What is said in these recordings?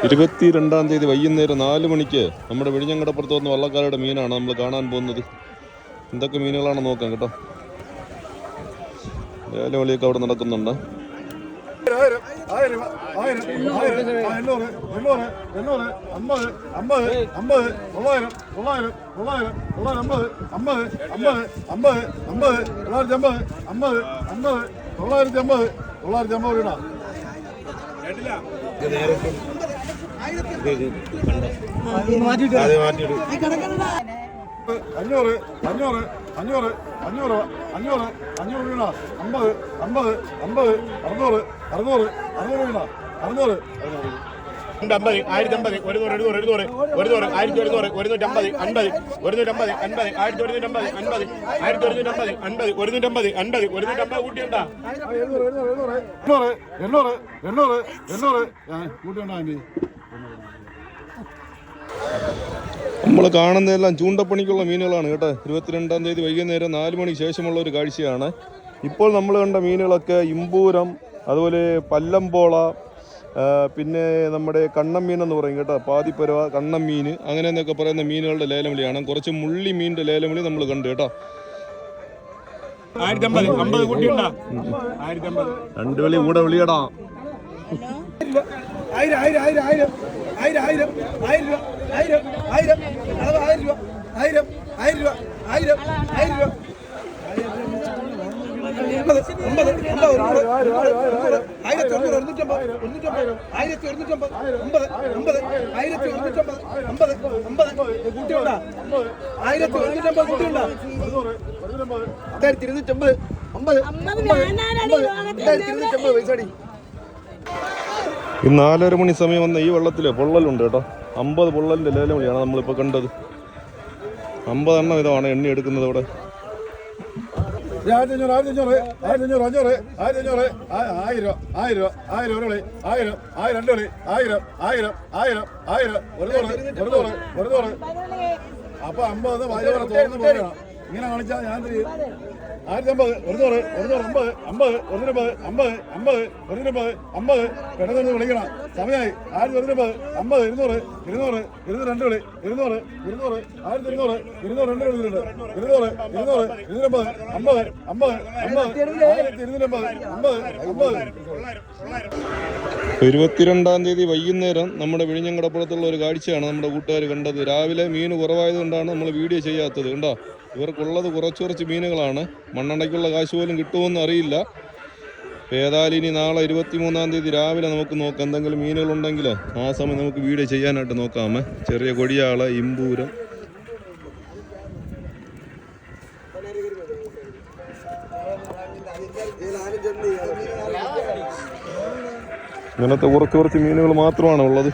22-ാം തീയതി വൈകുന്നേരം 4 മണിക്ക് നമ്മുടെ വിഴിഞ്ഞങ്കടപ്പുറത്ത് വന്ന വള്ളക്കാരുടെ മീനാണ് നമ്മൾ കാണാൻ പോകുന്നത്. എന്തൊക്കെ മീനുകളാണ് നോക്കാം കേട്ടോ. ലേലവിളിയൊക്കെ അവിടെ നടക്കുന്നുണ്ട്. അഞ്ഞൂറ് അഞ്ഞൂറ് അഞ്ഞൂറ് അഞ്ഞൂറ് അഞ്ഞൂറ് അഞ്ഞൂറ് വീണ 50 50 50 അറുന്നൂറ് അറുന്നൂറ് അറുന്നൂറ് വീണ അറുന്നൂറ് 50 1050 100 200 200 100 1150 50 150 50 1150 50 1150 50 150 50 150 കൂട്ടിയുണ്ടാ 800 800 800 800 കൂട്ടിയുണ്ടാ. നമ്മൾ കാണുന്നതെല്ലാം ചൂണ്ടപ്പണിക്കുള്ള മീനുകളാണ് കേട്ടോ. 22-ാം തീയതി വൈകുന്നേരം 4 മണിക്ക് ശേഷമുള്ള ഒരു കാഴ്ചയാണ്. ഇപ്പോൾ നമ്മൾ കണ്ട മീനുകളൊക്കെ ഇമ്പൂരം, അതുപോലെ പല്ലംപോള, പിന്നെ നമ്മുടെ കണ്ണം മീൻ എന്ന് പറയും കേട്ടോ, പാതിപ്പരവ, കണ്ണം മീൻ, അങ്ങനെ എന്നൊക്കെ പറയുന്ന മീനുകളുടെ ലേലം വിളിയാണ്. കുറച്ച് മുള്ളി മീനിന്റെ ലേലം വിളി നമ്മൾ കണ്ടു കേട്ടോ. 2 വിളി കൂടെ വിളിയടാ. 1000 1000 1000 1000 1000 1000 രൂപ 1000 1000 1000 രൂപ 1000 1000 രൂപ 1000 1000 രൂപ 1250 ഈ 4:30 മണി സമയം വന്ന ഈ വെള്ളത്തിൽ പൊള്ളലുണ്ട് കേട്ടോ. 50 പൊള്ളലിൻ്റെ ലേലം വിളിയാണ് നമ്മളിപ്പോൾ കണ്ടത്. 50 എണ്ണം ഇതാണ് എണ്ണി എടുക്കുന്നത് ഇവിടെ. 1500 1500 1500 500 1500 1000 1000 1000 ഒരു കളി 1000 1000 രണ്ട് കളി 1000 1000 1000 1000 100 100 അപ്പൊ 50 വായില തോന്നുന്നു പോലെയാണ്. ഇങ്ങനെ കാണിച്ചാൽ ഞാൻ 1050 100 100 50 50 150 50 150 50 പെട്ടെന്ന് വിളിക്കണം. സമയമായി 1150 50 200 200 200 രണ്ട് കളി 200 200 1200 200 രണ്ട് കളി 200 200 200 250 50 50 22-ാം തീയതി വൈകുന്നേരം നമ്മുടെ വിഴിഞ്ഞങ്കടപ്പുറത്തുള്ള ഒരു കാഴ്ചയാണ് നമ്മുടെ കൂട്ടുകാർ കണ്ടത്. രാവിലെ മീൻ കുറവായത് കൊണ്ടാണ് നമ്മൾ വീഡിയോ ചെയ്യാത്തത്. കണ്ടോ, ഇവർക്കുള്ളത് കുറച്ച് മീനുകളാണ്. മണ്ണെണ്ണയ്ക്കുള്ള കാശ് പോലും കിട്ടുമെന്ന് അറിയില്ല. ഏതായാലും ഇനി നാളെ 23-ാം തീയതി രാവിലെ നമുക്ക് നോക്കാം. എന്തെങ്കിലും മീനുകളുണ്ടെങ്കിൽ ആ സമയം നമുക്ക് വീഡിയോ ചെയ്യാനായിട്ട് നോക്കാമേ. ചെറിയ കൊടിയാള്, ഇമ്പൂരം, ഇങ്ങനത്തെ കുറച്ച് മീനുകൾ മാത്രമാണ് ഉള്ളത്.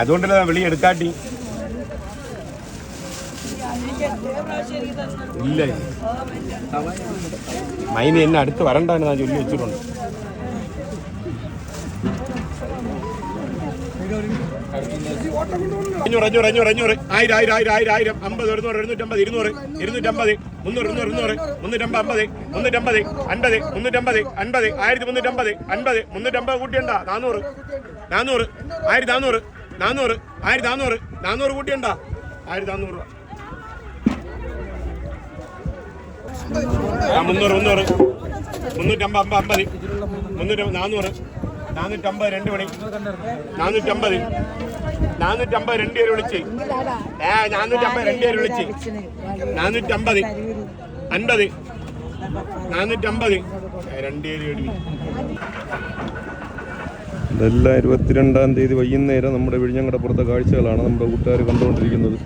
അതുകൊണ്ടല്ലേ വിളി എടുക്കാട്ടി. ഇല്ല മൈന് എന്നെ അടുത്ത് വരണ്ടാണ് ഞാൻ ചൊല്ലി വെച്ചിട്ടുണ്ട്. അഞ്ഞൂറ് അഞ്ഞൂറ് അഞ്ഞൂറ് അഞ്ഞൂറ് 1000 1000 1000 1000 50 100 250 200 250 300 300 350 350 50 350 50 1350 50 350 കൂട്ടിയണ്ട 400 400 1400 400 1400 400 കൂട്ടിയണ്ട 1400 രൂപ 300 300 350 50 400 450 2 മണി 450 450 2 പേര് വിളിച്ച് 450 2 പേര് വിളിച്ച് 450 50 450 2 പേര്. ഇതെല്ലാം 22-ാം തീയതി വൈകുന്നേരം നമ്മുടെ വിഴിഞ്ഞങ്കടപ്പുറത്തെ കാഴ്ചകളാണ് നമ്മുടെ കൂട്ടുകാർ കണ്ടുകൊണ്ടിരിക്കുന്നത്.